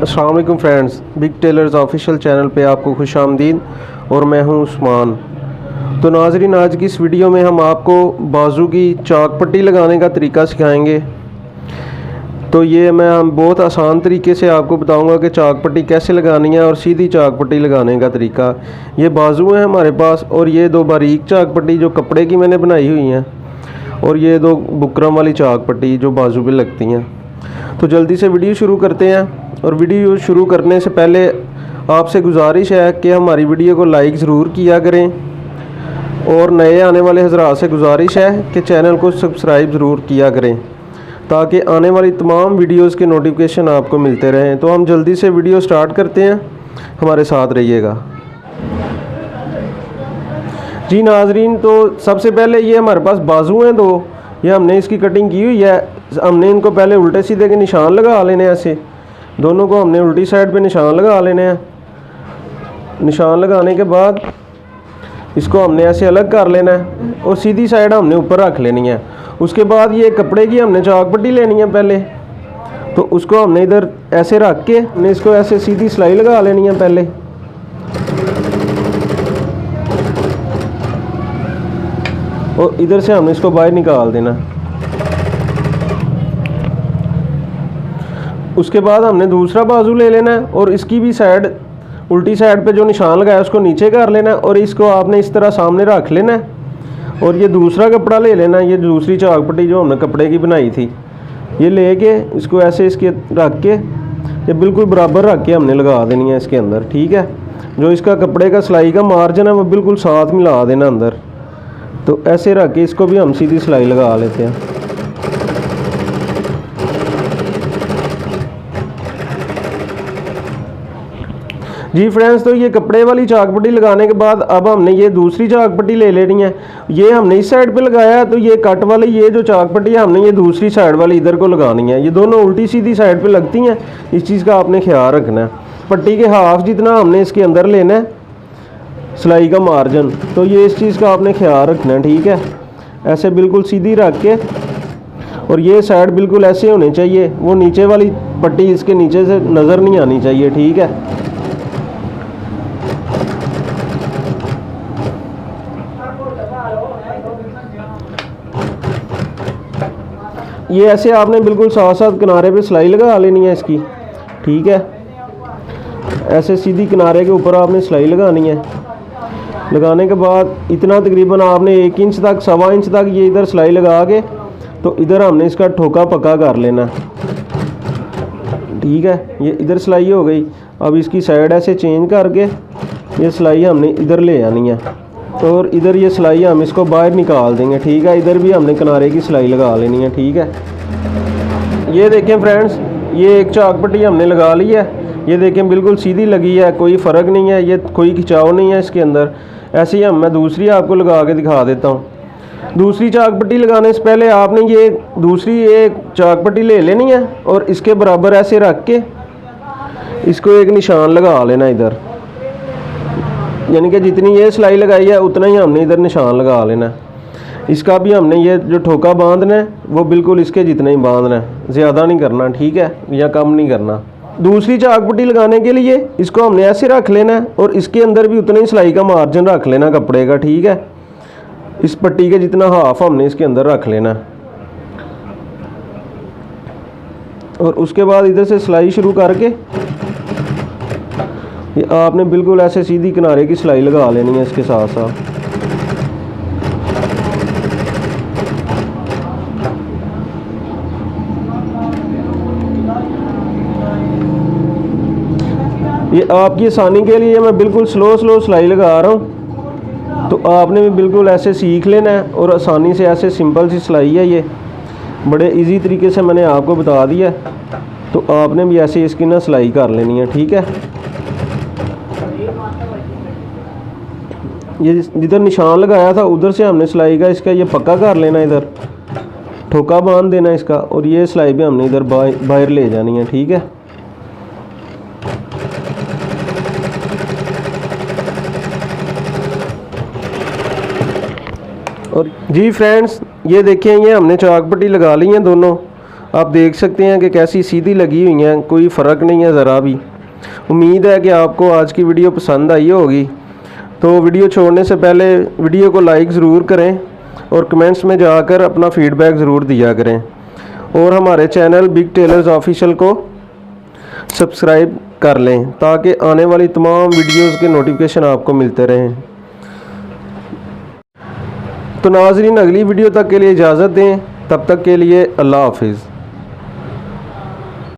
अस्सलाम वालेकुम friends, big tailors official channel पे आपको खुशामदीद और मैं हूं उस्मान। तो नाज़रीन, आज की इस वीडियो में हम आपको बाजू की चाक पट्टी लगाने का तरीका सिखाएंगे। तो ये मैं बहुत आसान तरीके से आपको बताऊंगा कि चाक पट्टी कैसे लगानी है और सीधी चाक पट्टी लगाने का तरीका। ये बाजू हैं हमारे पास और ये दो बारीक चाक पट्टी जो कपड़े की मैंने बनाई हुई हैं, और ये दो बुकरम वाली चाक पट्टी जो बाजू पे लगती हैं। तो जल्दी से वीडियो शुरू करते हैं। और वीडियो शुरू करने से पहले आपसे गुजारिश है कि हमारी वीडियो को लाइक ज़रूर किया करें, और नए आने वाले हज़रात से गुजारिश है कि चैनल को सब्सक्राइब ज़रूर किया करें ताकि आने वाली तमाम वीडियोस के नोटिफिकेशन आपको मिलते रहें। तो हम जल्दी से वीडियो स्टार्ट करते हैं, हमारे साथ रहिएगा। जी नाजरीन, तो सबसे पहले ये हमारे पास बाजू हैं दो, ये हमने इसकी कटिंग की हुई है। हमने इनको पहले उल्टे सीधे के निशान लगा लेने हैं। ऐसे दोनों को हमने उल्टी साइड पे निशान लगा लेने हैं। निशान लगाने के बाद इसको हमने ऐसे अलग कर लेना है और सीधी साइड हमने ऊपर रख लेनी है। उसके बाद ये कपड़े की हमने चाक पट्टी लेनी है पहले, तो उसको हमने इधर ऐसे रख के हमने इसको ऐसे सीधी सिलाई लगा लेनी है पहले। और इधर से हमने इसको बाहर निकाल देना। उसके बाद हमने दूसरा बाजू ले लेना है और इसकी भी साइड उल्टी साइड पे जो निशान लगाया उसको नीचे कर लेना है और इसको आपने इस तरह सामने रख लेना है। और ये दूसरा कपड़ा ले लेना है, ये दूसरी चाक पट्टी जो हमने कपड़े की बनाई थी, ये लेके इसको ऐसे इसके रख के ये बिल्कुल बराबर रख के हमने लगा देनी है इसके अंदर। ठीक है, जो इसका कपड़े का सिलाई का मार्जिन है वो बिल्कुल साथ मिला देना अंदर। तो ऐसे रख के इसको भी हम सीधी सिलाई लगा लेते हैं। जी फ्रेंड्स, तो ये कपड़े वाली चाक पट्टी लगाने के बाद अब हमने ये दूसरी चाक पट्टी ले लेनी है। ये हमने इस साइड पे लगाया है, तो ये कट वाली ये जो चाक पट्टी है हमने ये दूसरी साइड वाली इधर को लगानी है। ये दोनों उल्टी सीधी साइड पे लगती हैं, इस चीज़ का आपने ख्याल रखना है। पट्टी के हाफ जितना हमने इसके अंदर लेना है सिलाई का मार्जिन, तो ये इस चीज़ का आपने ख्याल रखना है। ठीक है, ऐसे बिल्कुल सीधी रख के, और ये साइड बिल्कुल ऐसे होने चाहिए, वो नीचे वाली पट्टी इसके नीचे से नज़र नहीं आनी चाहिए। ठीक है, ये ऐसे आपने बिल्कुल साथ साथ किनारे पे सिलाई लगा लेनी है इसकी। ठीक है, ऐसे सीधी किनारे के ऊपर आपने सिलाई लगानी है। लगाने के बाद इतना तकरीबन आपने 1 इंच तक 1.25 इंच तक ये इधर सिलाई लगा के, तो इधर हमने इसका ठोका पक्का कर लेना। ठीक है, ये इधर सिलाई हो गई। अब इसकी साइड ऐसे चेंज करके ये सिलाई हमने इधर ले आनी है और इधर ये सिलाई हम इसको बाहर निकाल देंगे। ठीक है, इधर भी हमने किनारे की सिलाई लगा लेनी है। ठीक है, ये देखें फ्रेंड्स, ये एक चाक पट्टी हमने लगा ली है। ये देखें बिल्कुल सीधी लगी है, कोई फ़र्क नहीं है, ये कोई खिंचाव नहीं है इसके अंदर। ऐसे ही मैं दूसरी आपको लगा के दिखा देता हूँ। दूसरी चाक पट्टी लगाने से पहले आपने ये दूसरी एक चाक पट्टी ले लेनी है और इसके बराबर ऐसे रख के इसको एक निशान लगा लेना इधर, यानी कि जितनी ये सिलाई लगाई है उतना ही हमने इधर निशान लगा लेना है। इसका भी हमने ये जो ठोका बांधना है वो बिल्कुल इसके जितना ही बांधना है, ज़्यादा नहीं करना। ठीक है, या कम नहीं करना। दूसरी चाक पट्टी लगाने के लिए इसको हमने ऐसे रख लेना है और इसके अंदर भी उतना ही सिलाई का मार्जिन रख लेना कपड़े का। ठीक है, इस पट्टी के जितना हाफ हमने इसके अंदर रख लेना और उसके बाद इधर से सिलाई शुरू करके ये आपने बिल्कुल ऐसे सीधी किनारे की सिलाई लगा लेनी है इसके साथ साथ। ये आपकी आसानी के लिए मैं बिल्कुल स्लो सिलाई लगा रहा हूँ, तो आपने भी बिल्कुल ऐसे सीख लेना है और आसानी से ऐसे सिंपल सी सिलाई है, ये बड़े इजी तरीके से मैंने आपको बता दिया। तो आपने भी ऐसे इसकी ना सिलाई कर लेनी है। ठीक है, ये जिधर निशान लगाया था उधर से हमने सिलाई का इसका ये पक्का कर लेना, इधर ठोका बांध देना इसका, और ये सिलाई भी हमने इधर बाहर ले जानी है। ठीक है, और जी फ्रेंड्स, ये देखें, ये हमने चाक पट्टी लगा ली है दोनों। आप देख सकते हैं कि कैसी सीधी लगी हुई हैं, कोई फ़र्क नहीं है ज़रा भी। उम्मीद है कि आपको आज की वीडियो पसंद आई होगी। तो वीडियो छोड़ने से पहले वीडियो को लाइक ज़रूर करें और कमेंट्स में जाकर अपना फ़ीडबैक ज़रूर दिया करें, और हमारे चैनल बिग टेलर्स ऑफिशियल को सब्सक्राइब कर लें ताकि आने वाली तमाम वीडियोस के नोटिफिकेशन आपको मिलते रहें। तो नाज़रीन, अगली वीडियो तक के लिए इजाज़त दें, तब तक के लिए अल्लाह हाफिज़।